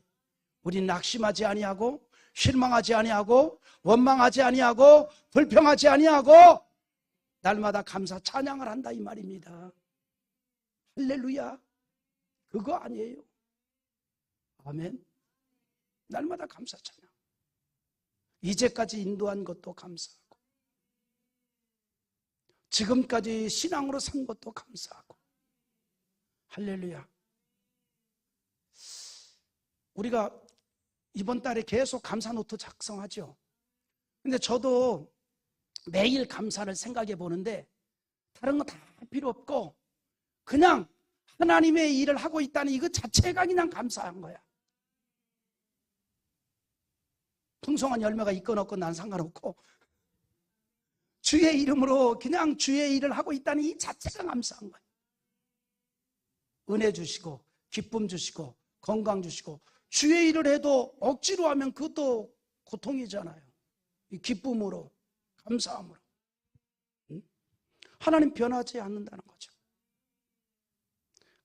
우리는 낙심하지 아니하고 실망하지 아니하고 원망하지 아니하고 불평하지 아니하고 날마다 감사 찬양을 한다 이 말입니다. 할렐루야. 그거 아니에요. 아멘. 날마다 감사 찬양. 이제까지 인도한 것도 감사하고 지금까지 신앙으로 산 것도 감사하고. 할렐루야. 우리가 이번 달에 계속 감사 노트 작성하죠. 근데 저도 매일 감사를 생각해 보는데 다른 거 다 필요 없고 그냥 하나님의 일을 하고 있다는 이것 자체가 그냥 감사한 거야. 풍성한 열매가 있건 없건 난 상관없고 주의 이름으로 그냥 주의 일을 하고 있다는 이 자체가 감사한 거야. 은혜 주시고 기쁨 주시고 건강 주시고 주의 일을 해도 억지로 하면 그것도 고통이잖아요. 기쁨으로, 감사함으로. 하나님 변하지 않는다는 거죠.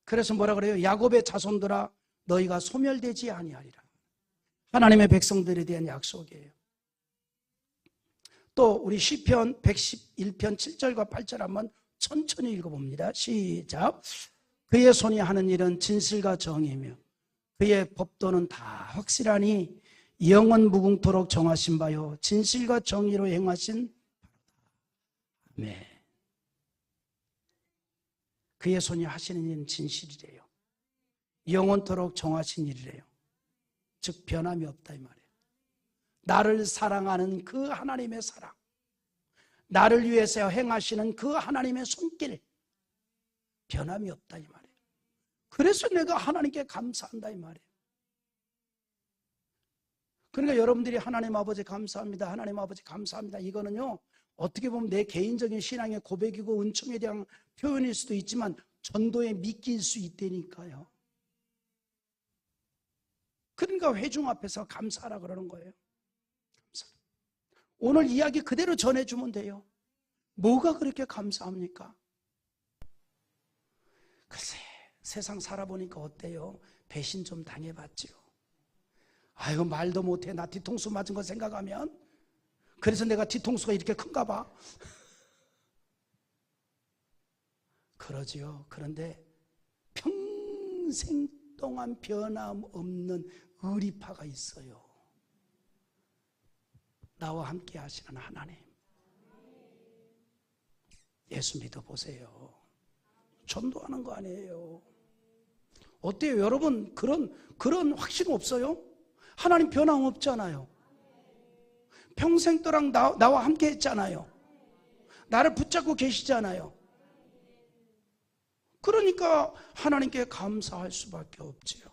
그래서 뭐라 그래요? 야곱의 자손들아 너희가 소멸되지 아니하리라. 하나님의 백성들에 대한 약속이에요. 또 우리 시편 111편 7절과 8절 한번 천천히 읽어봅니다. 시작. 그의 손이 하는 일은 진실과 정의며 그의 법도는 다 확실하니 영원 무궁토록 정하신 바요 진실과 정의로 행하신 바로다. 아멘. 그의 손이 하시는 일은 진실이래요. 영원토록 정하신 일이래요. 즉 변함이 없다 이 말이에요. 나를 사랑하는 그 하나님의 사랑, 나를 위해서 행하시는 그 하나님의 손길, 변함이 없다 이 말이에요. 그래서 내가 하나님께 감사한다 이 말이에요. 그러니까 여러분들이 하나님 아버지 감사합니다, 하나님 아버지 감사합니다, 이거는요 어떻게 보면 내 개인적인 신앙의 고백이고 은총에 대한 표현일 수도 있지만 전도의 미끼일 수 있다니까요. 그러니까 회중 앞에서 감사하라 그러는 거예요. 감사. 오늘 이야기 그대로 전해주면 돼요. 뭐가 그렇게 감사합니까? 글쎄 세상 살아보니까 어때요? 배신 좀 당해봤지요. 아이고 말도 못해, 나 뒤통수 맞은 거 생각하면. 그래서 내가 뒤통수가 이렇게 큰가 봐. 그러지요. 그런데 평생 동안 변함없는 의리파가 있어요. 나와 함께 하시는 하나님. 예수 믿어보세요. 전도하는 거 아니에요. 어때요? 여러분 그런 확신 없어요? 하나님 변함 없잖아요. 평생 또랑 나와 함께 했잖아요. 나를 붙잡고 계시잖아요. 그러니까 하나님께 감사할 수밖에 없지요.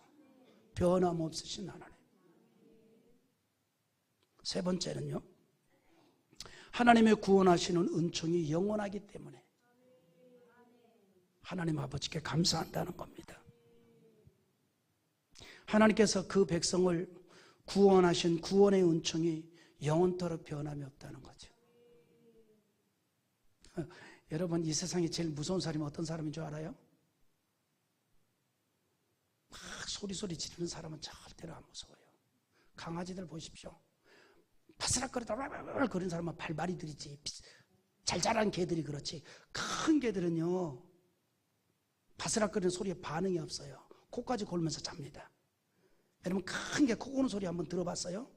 변함없으신 하나님. 세 번째는요, 하나님의 구원하시는 은총이 영원하기 때문에 하나님 아버지께 감사한다는 겁니다. 하나님께서 그 백성을 구원하신 구원의 은총이 영원토록 변함이 없다는 거죠. 여러분 이 세상에 제일 무서운 사람이 어떤 사람인 줄 알아요? 막 소리 지르는 사람은 절대로 안 무서워요. 강아지들 보십시오. 바스락거리다 거리는 사람은 발발이들이지. 잘 자란 개들이 그렇지. 큰 개들은요 바스락거리는 소리에 반응이 없어요. 코까지 골면서 잡니다. 여러분 큰 개 코 고는 소리 한번 들어봤어요?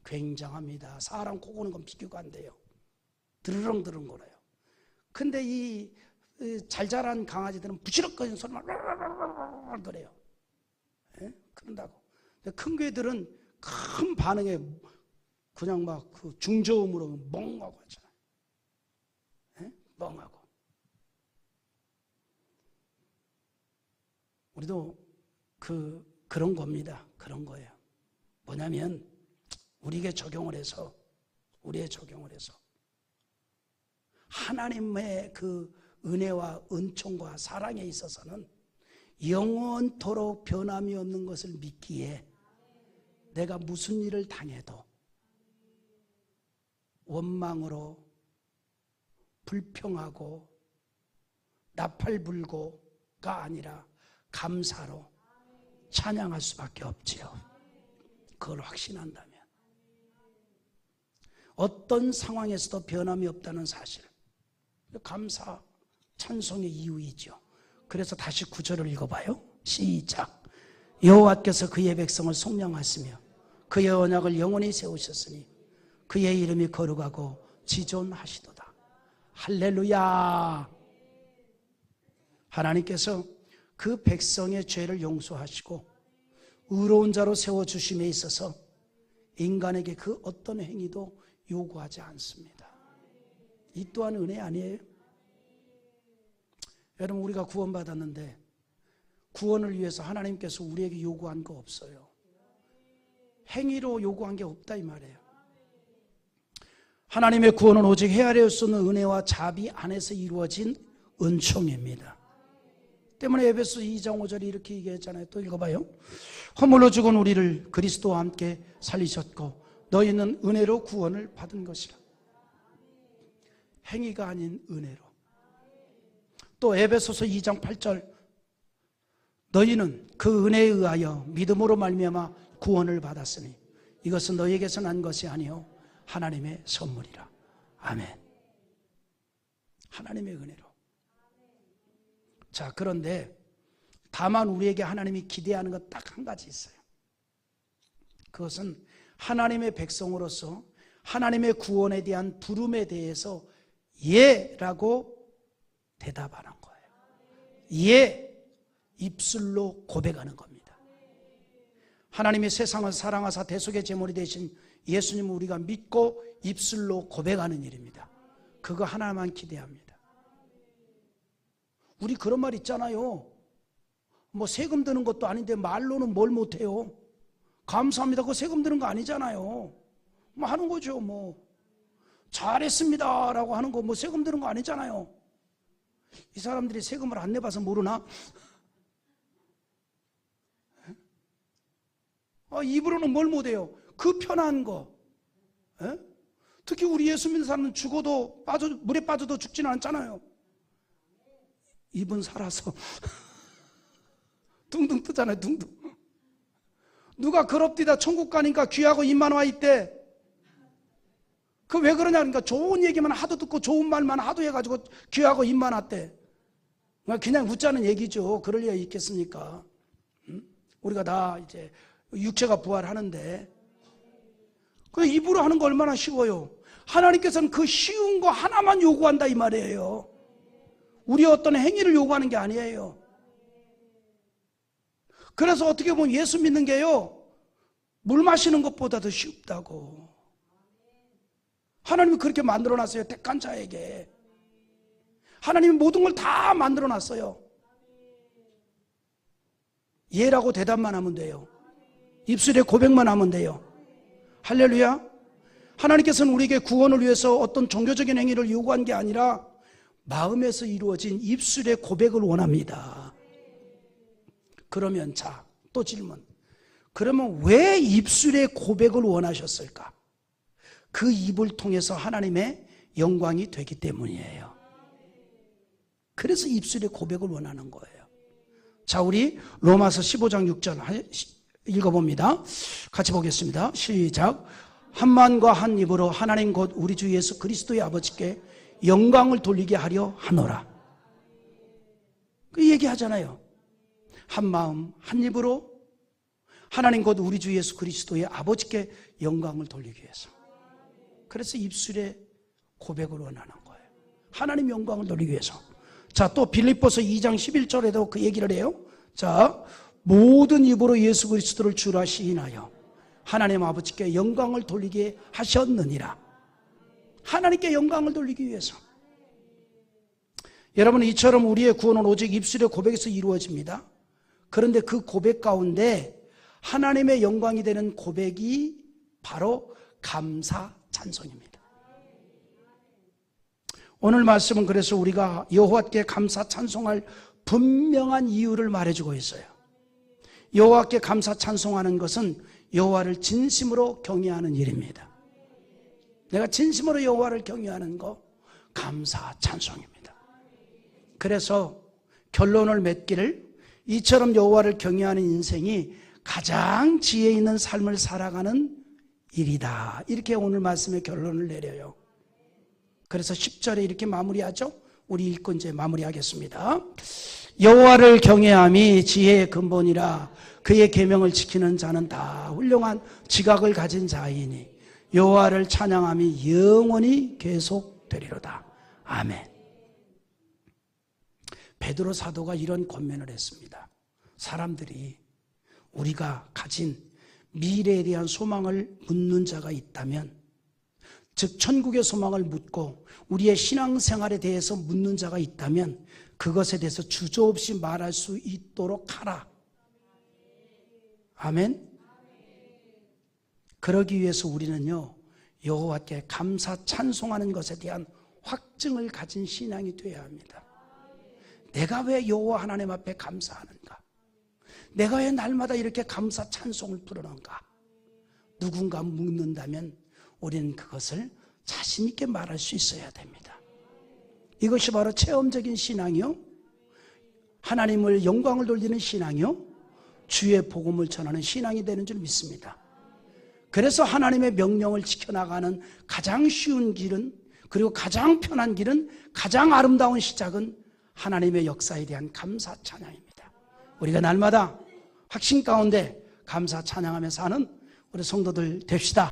굉장합니다. 사람 코 고는 건 비교가 안 돼요. 드르렁드렁 거려요. 근데 이 잘 자란 강아지들은 부시럭거리는 소리만 그래요. 예? 그런다고. 큰 개들은 큰 반응에 그냥 막 그 중저음으로 멍하고 하잖아요. 예? 멍하고. 우리도 그런 겁니다. 그런 거예요. 뭐냐면 우리에게 적용을 해서 하나님의 그 은혜와 은총과 사랑에 있어서는 영원토록 변함이 없는 것을 믿기에 내가 무슨 일을 당해도 원망으로 불평하고 나팔불고가 아니라 감사로 찬양할 수밖에 없지요. 그걸 확신한다면 어떤 상황에서도 변함이 없다는 사실, 감사 찬송의 이유이죠. 그래서 다시 9절을 읽어봐요. 시작. 여호와께서 그의 백성을 속량하시며 그의 언약을 영원히 세우셨으니 그의 이름이 거룩하고 지존하시도다. 할렐루야. 하나님께서 그 백성의 죄를 용서하시고 의로운 자로 세워주심에 있어서 인간에게 그 어떤 행위도 요구하지 않습니다. 이 또한 은혜 아니에요? 여러분 우리가 구원받았는데 구원을 위해서 하나님께서 우리에게 요구한 거 없어요. 행위로 요구한 게 없다 이 말이에요. 하나님의 구원은 오직 헤아릴 수 없는 은혜와 자비 안에서 이루어진 은총입니다. 때문에 에베소 2장 5절에 이렇게 얘기했잖아요. 또 읽어봐요. 허물로 죽은 우리를 그리스도와 함께 살리셨고 너희는 은혜로 구원을 받은 것이라. 행위가 아닌 은혜로. 또 에베소서 2장 8절 너희는 그 은혜에 의하여 믿음으로 말미암아 구원을 받았으니 이것은 너희에게서 난 것이 아니요 하나님의 선물이라. 아멘. 하나님의 은혜로. 자, 그런데 다만 우리에게 하나님이 기대하는 것 딱 한 가지 있어요. 그것은 하나님의 백성으로서 하나님의 구원에 대한 부름에 대해서 예라고 대답하는 거예요. 예, 입술로 고백하는 겁니다. 하나님이 세상을 사랑하사 대속의 제물이 되신 예수님을 우리가 믿고 입술로 고백하는 일입니다. 그거 하나만 기대합니다. 우리 그런 말 있잖아요. 뭐 세금 드는 것도 아닌데 말로는 뭘 못해요. 감사합니다. 그거 세금 드는 거 아니잖아요. 뭐 하는 거죠. 뭐 잘했습니다 라고 하는 거 뭐 세금 드는 거 아니잖아요. 이 사람들이 세금을 안 내봐서 모르나? 입으로는 뭘 못해요. 그 편한 거. 특히 우리 예수 믿는 사람은 죽어도 물에 빠져도 죽지는 않잖아요. 입은 살아서 둥둥 뜨잖아요. 둥둥. 누가 그럽디다 천국 가니까 귀하고 입만 와 있대. 그 왜 그러냐 그러니까 좋은 얘기만 하도 듣고 좋은 말만 하도 해가지고 귀하고 입만 왔대. 그냥 웃자는 얘기죠. 그럴 리가 있겠습니까? 우리가 다 이제 육체가 부활하는데 그 입으로 하는 거 얼마나 쉬워요. 하나님께서는 그 쉬운 거 하나만 요구한다 이 말이에요. 우리 어떤 행위를 요구하는 게 아니에요. 그래서 어떻게 보면 예수 믿는 게요 물 마시는 것보다도 쉽다고. 하나님이 그렇게 만들어놨어요. 택한 자에게 하나님이 모든 걸 다 만들어놨어요. 예라고 대답만 하면 돼요. 입술에 고백만 하면 돼요. 할렐루야. 하나님께서는 우리에게 구원을 위해서 어떤 종교적인 행위를 요구한 게 아니라 마음에서 이루어진 입술의 고백을 원합니다. 그러면 자, 또 질문. 그러면 왜 입술의 고백을 원하셨을까? 그 입을 통해서 하나님의 영광이 되기 때문이에요. 그래서 입술의 고백을 원하는 거예요. 자, 우리 로마서 15장 6절 읽어봅니다. 같이 보겠습니다. 시작. 한 마음과 한 입으로 하나님 곧 우리 주 예수 그리스도의 아버지께 영광을 돌리게 하려 하노라. 그 얘기하잖아요. 한 마음 한 입으로 하나님 곧 우리 주 예수 그리스도의 아버지께 영광을 돌리기 위해서. 그래서 입술에 고백을 원하는 거예요. 하나님 영광을 돌리기 위해서. 자, 또 빌립보서 2장 11절에도 그 얘기를 해요. 자, 모든 입으로 예수 그리스도를 주라 시인하여 하나님 아버지께 영광을 돌리게 하셨느니라. 하나님께 영광을 돌리기 위해서. 여러분, 이처럼 우리의 구원은 오직 입술의 고백에서 이루어집니다. 그런데 그 고백 가운데 하나님의 영광이 되는 고백이 바로 감사 찬송입니다. 오늘 말씀은 그래서 우리가 여호와께 감사 찬송할 분명한 이유를 말해주고 있어요. 여호와께 감사 찬송하는 것은 여호와를 진심으로 경외하는 일입니다. 내가 진심으로 여호와를 경외하는 거 감사 찬송입니다. 그래서 결론을 맺기를 이처럼 여호와를 경외하는 인생이 가장 지혜 있는 삶을 살아가는 일이다. 이렇게 오늘 말씀의 결론을 내려요. 그래서 10절에 이렇게 마무리하죠. 우리 읽고 이제 마무리하겠습니다. 여호와를 경외함이 지혜의 근본이라 그의 계명을 지키는 자는 다 훌륭한 지각을 가진 자이니 여호와를 찬양함이 영원히 계속되리로다. 아멘. 베드로 사도가 이런 권면을 했습니다. 사람들이 우리가 가진 미래에 대한 소망을 묻는 자가 있다면, 즉 천국의 소망을 묻고 우리의 신앙생활에 대해서 묻는 자가 있다면 그것에 대해서 주저없이 말할 수 있도록 하라. 아멘. 그러기 위해서 우리는요 여호와께 감사 찬송하는 것에 대한 확증을 가진 신앙이 되어야 합니다. 내가 왜 여호와 하나님 앞에 감사하는가? 내가 왜 날마다 이렇게 감사 찬송을 부르는가? 누군가 묻는다면 우리는 그것을 자신 있게 말할 수 있어야 됩니다. 이것이 바로 체험적인 신앙이요, 하나님을 영광을 돌리는 신앙이요, 주의 복음을 전하는 신앙이 되는 줄 믿습니다. 그래서 하나님의 명령을 지켜나가는 가장 쉬운 길은, 그리고 가장 편한 길은, 가장 아름다운 시작은 하나님의 역사에 대한 감사 찬양입니다. 우리가 날마다 확신 가운데 감사 찬양하며 사는 우리 성도들 됩시다.